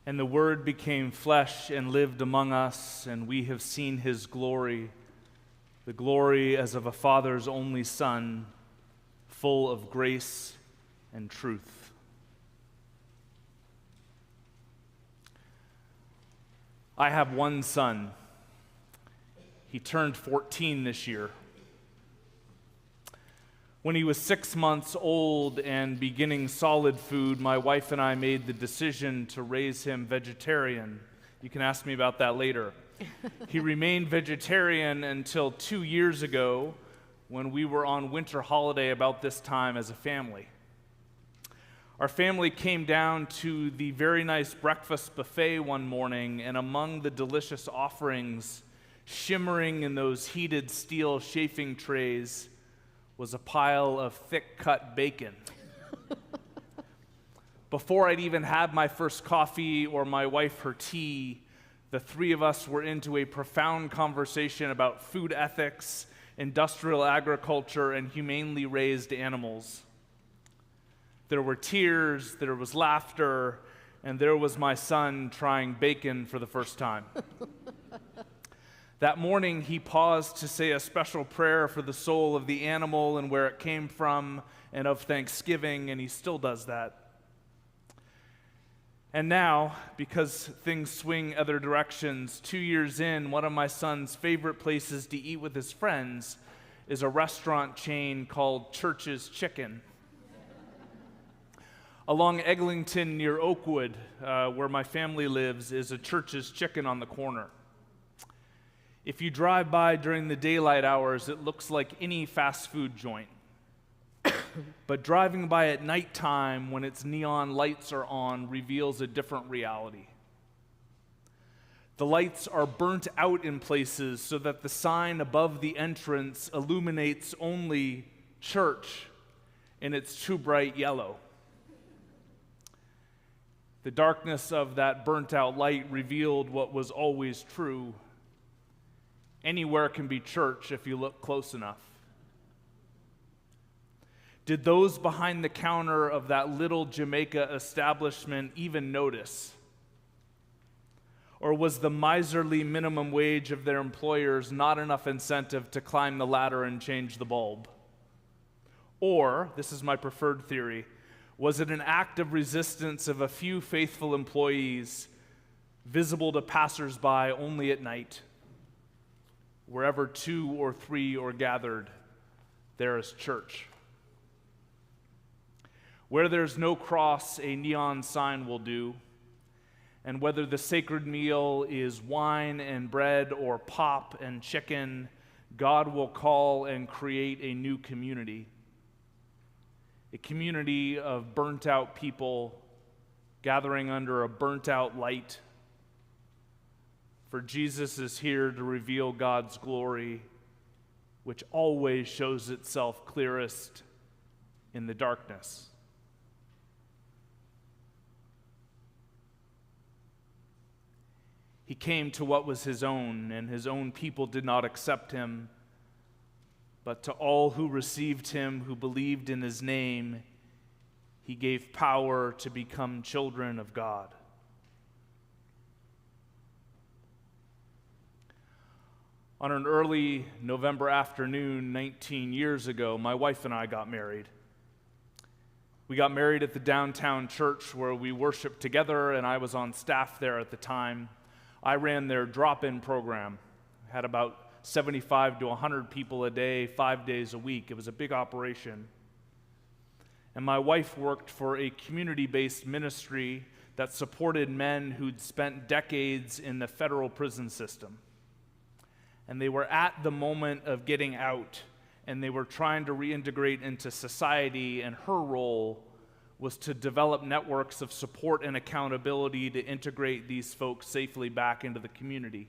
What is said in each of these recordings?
And the Word became flesh and lived among us, and we have seen his glory, the glory as of a Father's only Son, full of grace and truth. I have one son. He turned 14 this year. When he was 6 months old and beginning solid food, my wife and I made the decision to raise him vegetarian. You can ask me about that later. He remained vegetarian until 2 years ago when we were on winter holiday about this time as a family. Our family came down to the very nice breakfast buffet one morning, and among the delicious offerings, shimmering in those heated steel chafing trays, was a pile of thick-cut bacon. Before I'd even had my first coffee or my wife her tea, the three of us were into a profound conversation about food ethics, industrial agriculture, and humanely raised animals. There were tears, there was laughter, and there was my son trying bacon for the first time. That morning, he paused to say a special prayer for the soul of the animal and where it came from, and of thanksgiving, and he still does that. And now, because things swing other directions, 2 years in, one of my son's favorite places to eat with his friends is a restaurant chain called Church's Chicken. Along Eglinton near Oakwood, where my family lives, is a Church's Chicken on the corner. If you drive by during the daylight hours, it looks like any fast food joint. But driving by at nighttime when its neon lights are on reveals a different reality. The lights are burnt out in places so that the sign above the entrance illuminates only church in its too bright yellow. The darkness of that burnt out light revealed what was always true. Anywhere can be church if you look close enough. Did those behind the counter of that little Jamaica establishment even notice? Or was the miserly minimum wage of their employers not enough incentive to climb the ladder and change the bulb? Or, this is my preferred theory, was it an act of resistance of a few faithful employees, visible to passersby only at night? Wherever two or three are gathered, there is church. Where there's no cross, a neon sign will do. And whether the sacred meal is wine and bread or pop and chicken, God will call and create a new community. A community of burnt-out people gathering under a burnt-out light. For Jesus is here to reveal God's glory, which always shows itself clearest in the darkness. He came to what was his own, and his own people did not accept him. But to all who received him, who believed in his name, he gave power to become children of God. On an early November afternoon 19 years ago, my wife and I got married. We got married at the downtown church where we worshiped together, and I was on staff there at the time. I ran their drop-in program. Had about 75 to 100 people a day, 5 days a week. It was a big operation. And my wife worked for a community-based ministry that supported men who'd spent decades in the federal prison system. And they were at the moment of getting out, and they were trying to reintegrate into society, and her role was to develop networks of support and accountability to integrate these folks safely back into the community.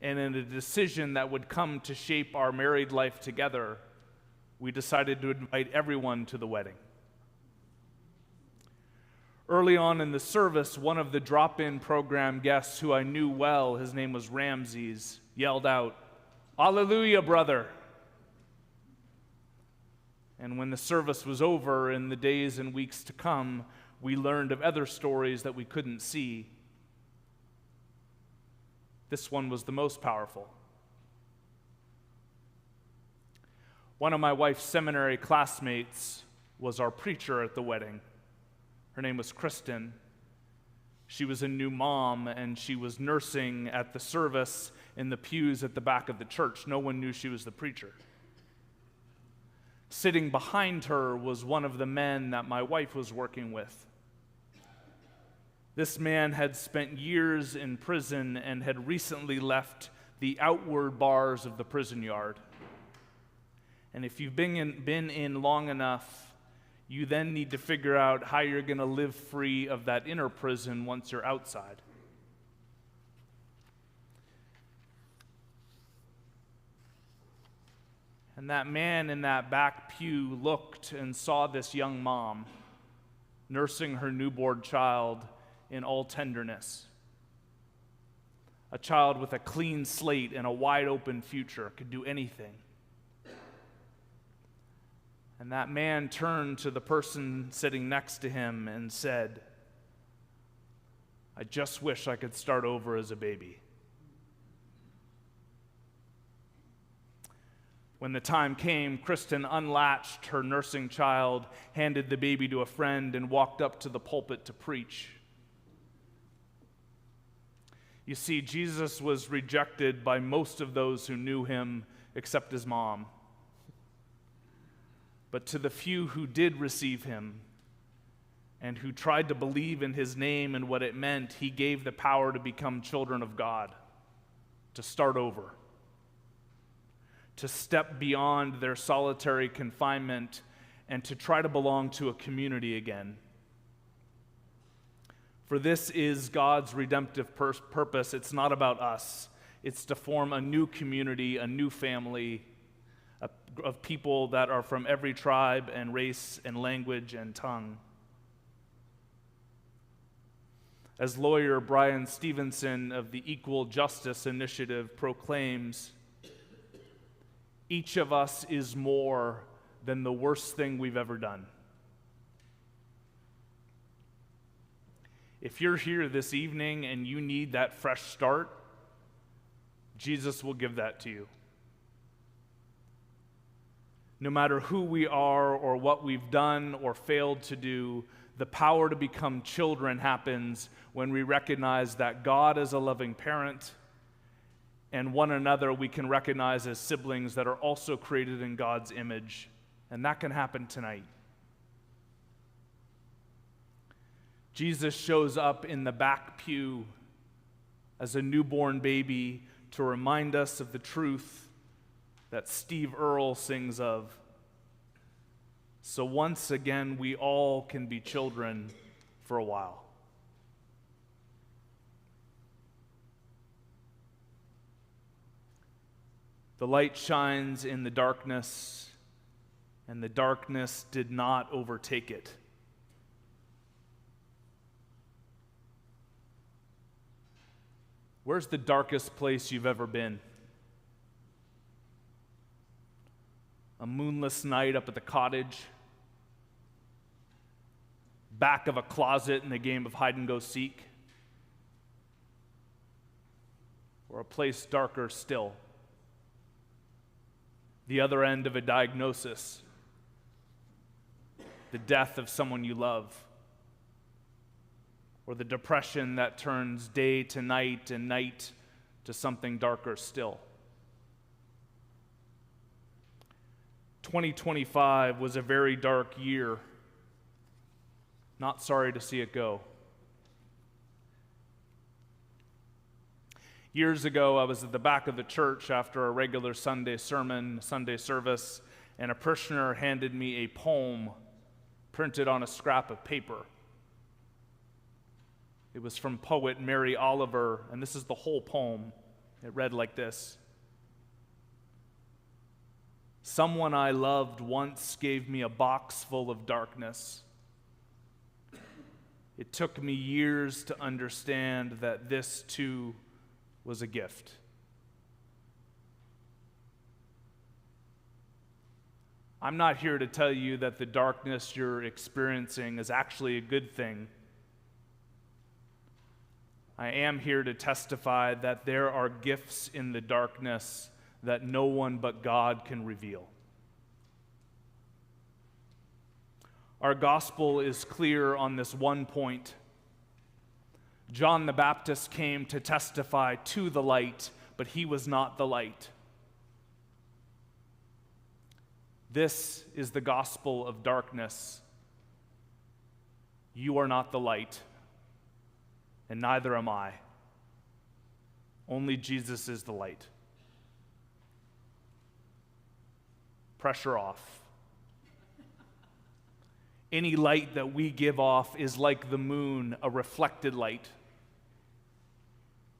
And in a decision that would come to shape our married life together, we decided to invite everyone to the wedding. Early on in the service, one of the drop-in program guests who I knew well, his name was Ramses, yelled out, "Hallelujah, brother." And when the service was over, in the days and weeks to come, we learned of other stories that we couldn't see. This one was the most powerful. One of my wife's seminary classmates was our preacher at the wedding. Her name was Kristen. She was a new mom, and she was nursing at the service in the pews at the back of the church. No one knew she was the preacher. Sitting behind her was one of the men that my wife was working with. This man had spent years in prison and had recently left the outward bars of the prison yard. And if you've been in long enough, you then need to figure out how you're going to live free of that inner prison once you're outside. And that man in that back pew looked and saw this young mom nursing her newborn child in all tenderness. A child with a clean slate and a wide open future, could do anything. And that man turned to the person sitting next to him and said, "I just wish I could start over as a baby." When the time came, Kristen unlatched her nursing child, handed the baby to a friend, and walked up to the pulpit to preach. You see, Jesus was rejected by most of those who knew him, except his mom. But to the few who did receive him and who tried to believe in his name and what it meant, he gave the power to become children of God, to start over, to step beyond their solitary confinement and to try to belong to a community again. For this is God's redemptive purpose. It's not about us. It's to form a new community, a new family, of people that are from every tribe and race and language and tongue. As lawyer Brian Stevenson of the Equal Justice Initiative proclaims, each of us is more than the worst thing we've ever done. If you're here this evening and you need that fresh start, Jesus will give that to you. No matter who we are or what we've done or failed to do, the power to become children happens when we recognize that God is a loving parent and one another we can recognize as siblings that are also created in God's image. And that can happen tonight. Jesus shows up in the back pew as a newborn baby to remind us of the truth that Steve Earle sings of. So once again, we all can be children for a while. The light shines in the darkness, and the darkness did not overtake it. Where's the darkest place you've ever been? A moonless night up at the cottage, back of a closet in a game of hide and go seek, or a place darker still, the other end of a diagnosis, the death of someone you love, or the depression that turns day to night and night to something darker still. 2025 was a very dark year. Not sorry to see it go. Years ago, I was at the back of the church after a regular Sunday sermon, Sunday service, and a parishioner handed me a poem printed on a scrap of paper. It was from poet Mary Oliver, and this is the whole poem. It read like this: "Someone I loved once gave me a box full of darkness. It took me years to understand that this too was a gift." I'm not here to tell you that the darkness you're experiencing is actually a good thing. I am here to testify that there are gifts in the darkness that no one but God can reveal. Our gospel is clear on this one point. John the Baptist came to testify to the light, but he was not the light. This is the gospel of darkness. You are not the light, and neither am I. Only Jesus is the light. Pressure off. Any light that we give off is like the moon, a reflected light.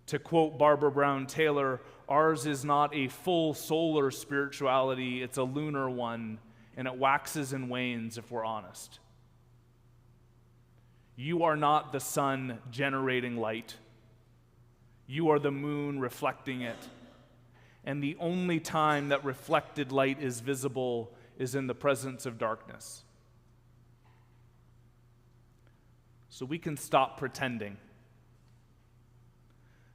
To quote Barbara Brown Taylor, ours is not a full solar spirituality, it's a lunar one, and it waxes and wanes if we're honest. You are not the sun generating light. You are the moon reflecting it. And the only time that reflected light is visible is in the presence of darkness. So we can stop pretending.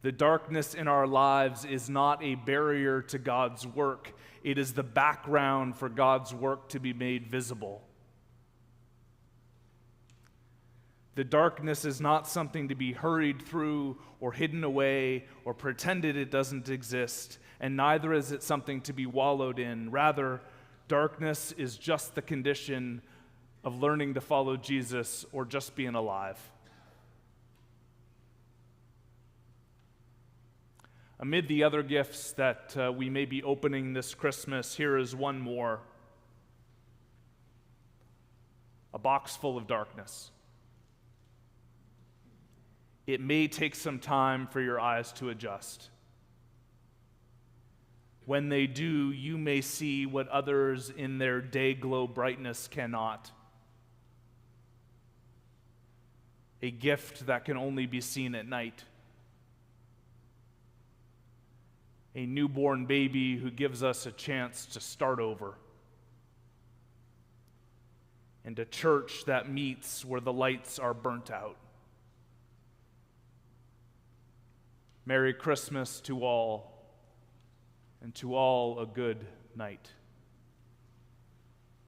The darkness in our lives is not a barrier to God's work. It is the background for God's work to be made visible. The darkness is not something to be hurried through or hidden away or pretended it doesn't exist, and neither is it something to be wallowed in. Rather, darkness is just the condition of learning to follow Jesus or just being alive. Amid the other gifts that we may be opening this Christmas, here is one more. A box full of darkness. It may take some time for your eyes to adjust. When they do, you may see what others in their day-glow brightness cannot. A gift that can only be seen at night. A newborn baby who gives us a chance to start over. And a church that meets where the lights are burnt out. Merry Christmas to all, and to all a good night.